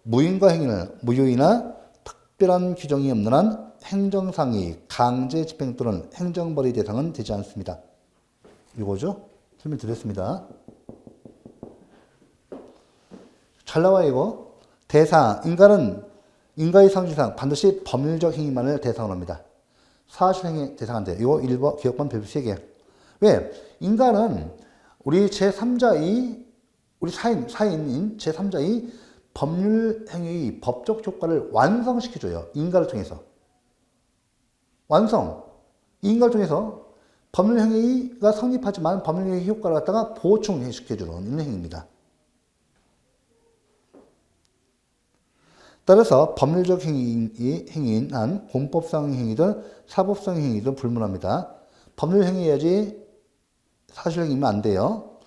Speaker 1: 무인가 행위는 무효이나 특별한 규정이 없는 한 행정상의 강제 집행 또는 행정벌이 대상은 되지 않습니다. 이거죠? 설명드렸습니다. 잘 나와요, 이거. 대상, 인가의 상주상 반드시 법률적 행위만을 대상으로 합니다. 사실행위 대상 안 돼요. 이거 1번 기억반 별표 3개. 왜? 인가는 우리 제3자의, 우리 사인인 제3자의 법률 행위의 법적 효과를 완성시켜줘요. 인가를 통해서. 완성. 이 인가를 통해서 법률 행위가 성립하지만 법률 행위 효과를 갖다가 보충시켜주는 행위입니다. 따라서 법률적 행위인 한 공법상 행위든 사법상 행위든 불문합니다. 법률 행위해야지 사실 행위면 안 돼요.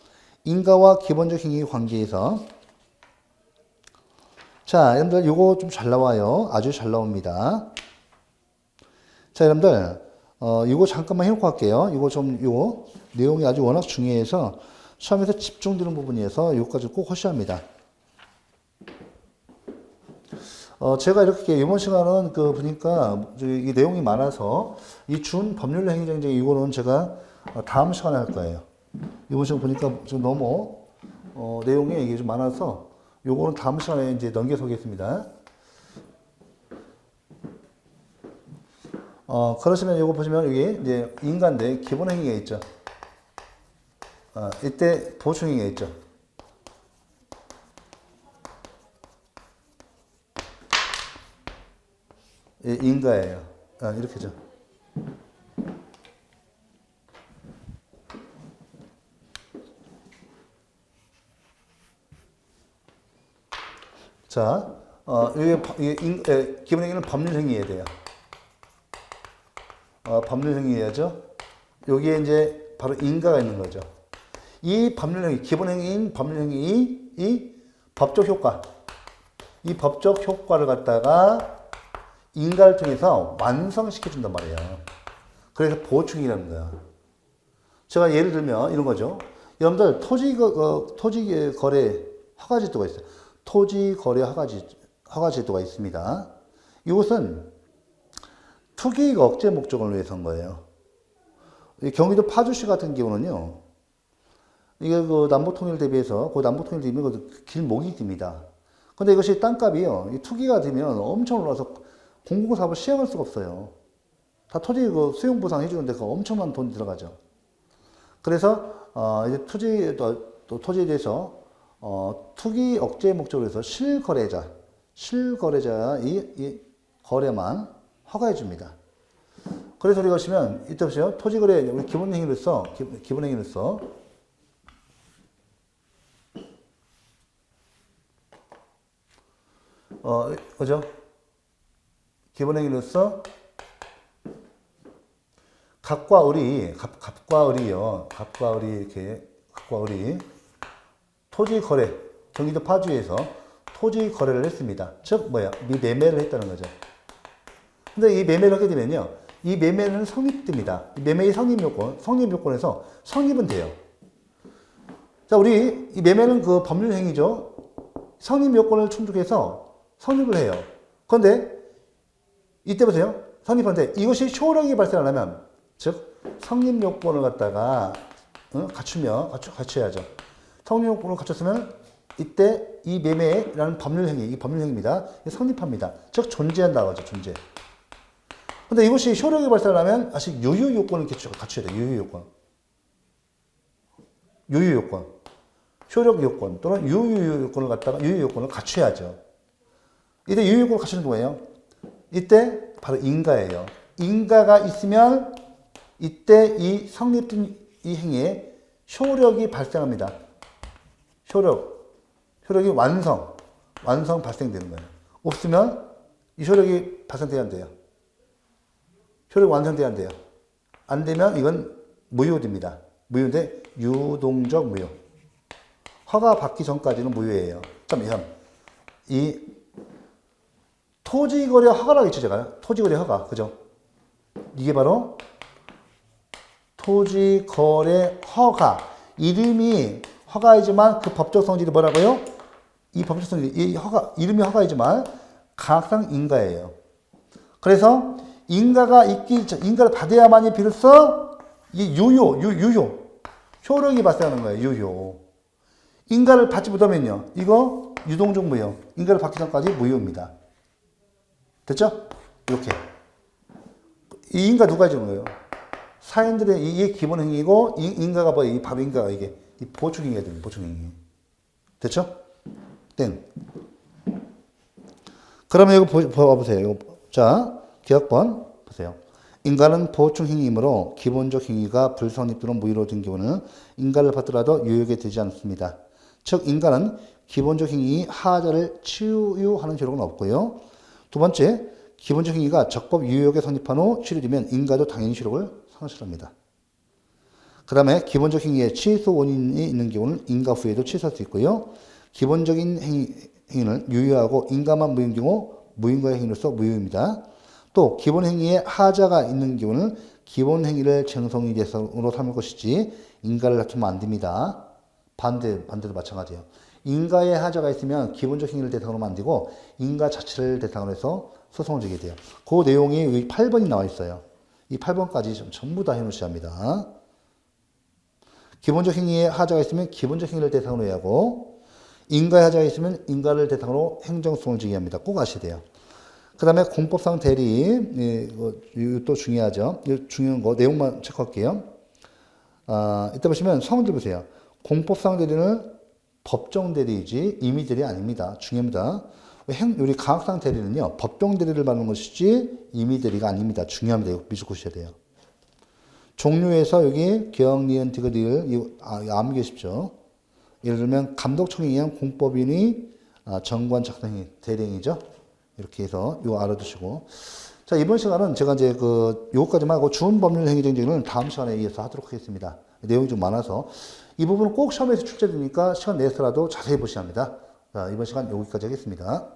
Speaker 1: 인가와 기본적 행위 관계에서, 자, 여러분들 이거 좀 잘 나와요. 아주 잘 나옵니다. 자, 여러분들 이거 잠깐만 해놓고 할게요. 이거 내용이 아주 워낙 중요해서 시험에서 집중되는 부분이어서 이거까지 꼭 하셔야 합니다. 제가 이렇게 이번 시간은 보니까 이 내용이 많아서 이 준 법률 행위정책 이거는 제가 다음 시간에 할 거예요. 이번 시간 보니까 지금 너무 내용이 이게 좀 많아서 요거는 다음 시간에 이제 넘겨서 오겠습니다. 그러시면 요거 보시면 여기 이제 인가인데 기본 행위가 있죠. 이때 보충 행위가 있죠. 예, 인가예요. 이렇게죠. 자, 기본 행위는 법률 행위해야 돼요. 법률 행위해야죠. 여기에 이제 바로 인가가 있는 거죠. 이 법률 행위, 기본 행위인 법률 행위, 이 법적 효과, 이 법적 효과를 갖다가 인가를 통해서 완성시켜준단 말이에요. 그래서 보충이라는 거야. 제가 예를 들면 이런 거죠. 여러분들 토지 거래 허가제도가 있어요. 토지 거래 허가제도가 있습니다. 이것은 투기이익 억제 목적을 위해서 한 거예요. 경기도 파주시 같은 경우는요, 이게 남북통일 대비해서, 남북통일 되면 길목이 듭니다. 근데 이것이 땅값이요, 이 투기가 되면 엄청 올라서 공공사업을 시행할 수가 없어요. 다 토지 수용보상 해주는데 엄청난 돈이 들어가죠. 그래서, 이제 토지에 대해서, 투기 억제 목적으로 해서 실거래자 이 거래만 허가해 줍니다. 그래서 우리가 보시면, 이때 보세요. 토지거래, 우리 기본행위로서, 그죠? 기본행위로서, 갑과 을이, 토지 거래, 경기도 파주에서 토지 거래를 했습니다. 즉, 매매를 했다는 거죠. 근데 이 매매를 하게 되면요. 이 매매는 성립됩니다. 이 매매의 성립 요건에서 성립은 돼요. 자, 우리 이 매매는 그 법률 행위죠. 성립 요건을 충족해서 성립을 해요. 그런데 이때 보세요. 성립하는데 이것이 효력이 발생하려면, 즉 성립 요건을 갖다가 갖춰야죠. 성립 요건을 갖췄으면 이때 이 매매라는 법률 행위, 이 법률 행위입니다. 성립합니다. 즉 존재한다고 하죠. 존재. 근데 이것이 효력이 발생하려면 아직 유효 요건을 갖춰야 돼요. 유효 요건. 유효 요건. 효력 요건 또는 유효 요건을 갖다가 유효 요건을 갖춰야죠. 이때 유효 요건을 갖추는 거예요. 이때 바로 인가예요. 인가가 있으면 이때 이 성립된 이 행위에 효력이 발생합니다. 효력이 완성 발생되는 거예요. 없으면 이 효력이 발생돼야 안 돼요. 효력이 완성돼야 안 돼요. 안 되면 이건 무효됩니다. 무효인데 유동적 무효. 허가 받기 전까지는 무효예요. 그다음 이 토지거래 허가라고 했죠, 제가. 토지거래 허가. 그죠? 이게 바로 토지거래 허가. 이름이 허가이지만 그 법적 성질이 뭐라고요? 이 법적 성질, 이름이 허가이지만 가학상 인가예요. 그래서 인가를 받아야만이 비로소 이 유효. 효력이 발생하는 거예요, 유효. 인가를 받지 못하면요, 이거 유동적 무효. 인가를 받기 전까지 무효입니다. 됐죠? 이렇게. 이 인가 누가 해주는 거예요? 사인들의 이게 기본 행위고, 인가가 뭐예요? 바로 인가가 이게. 이 보충 행위가 됩니다. 보충 행위. 됐죠? 땡. 그러면 이거 봐보세요. 자, 기억번 보세요. 인가는 보충 행위이므로 기본적 행위가 불성립 또는 무효로 된 경우는 인가를 받더라도 유효하게 되지 않습니다. 즉, 인가는 기본적 행위 하자를 치유하는 효력은 없고요. 두 번째, 기본적 행위가 적법 유효하게 성립한 후 취소되면 인가도 당연히 효력을 상실합니다. 그 다음에 기본적 행위에 취소 원인이 있는 경우는 인가 후에도 취소할 수 있고요. 기본적인 행위는 유효하고 인가만 무효인 경우 무인가의 행위로서 무효입니다. 또 기본 행위에 하자가 있는 경우는 기본 행위를 정성의 대상으로 삼을 것이지 인가를 갖추면 안 됩니다. 반대도 마찬가지예요. 인가에 하자가 있으면 기본적 행위를 대상으로 만들고 인가 자체를 대상으로 해서 소송을 제기해야 돼요. 그 내용이 여기 8번이 나와 있어요. 이 8번까지 전부 다 해놓으셔야 합니다. 기본적 행위에 하자가 있으면 기본적 행위를 대상으로 해야 하고, 인가에 하자가 있으면 인가를 대상으로 행정소송을 제기합니다. 꼭 아셔야 돼요. 그 다음에 공법상 대리, 이것도 중요하죠. 중요한 거, 내용만 체크할게요. 이때 보시면 성질 보세요. 공법상 대리는 법정 대리이지 임의 대리 아닙니다. 중요합니다. 우리 가학상 대리는요, 법정 대리를 받는 것이지 임의 대리가 아닙니다. 중요합니다. 이거 미적으셔야 돼요. 종류에서 여기 기억, 니은, 디귿, 리을, 암기하십시오. 예를 들면 감독청에 의한 공법인이 정관 작성이 대리행위죠. 이렇게 해서 이거 알아두시고. 자, 이번 시간은 제가 이제 요거까지만 하고 준법률 행위 정지는 다음 시간에 이어서 하도록 하겠습니다. 내용이 좀 많아서 이 부분은 꼭 시험에서 출제되니까 시간 내서라도 자세히 보셔야 합니다. 자, 이번 시간 여기까지 하겠습니다.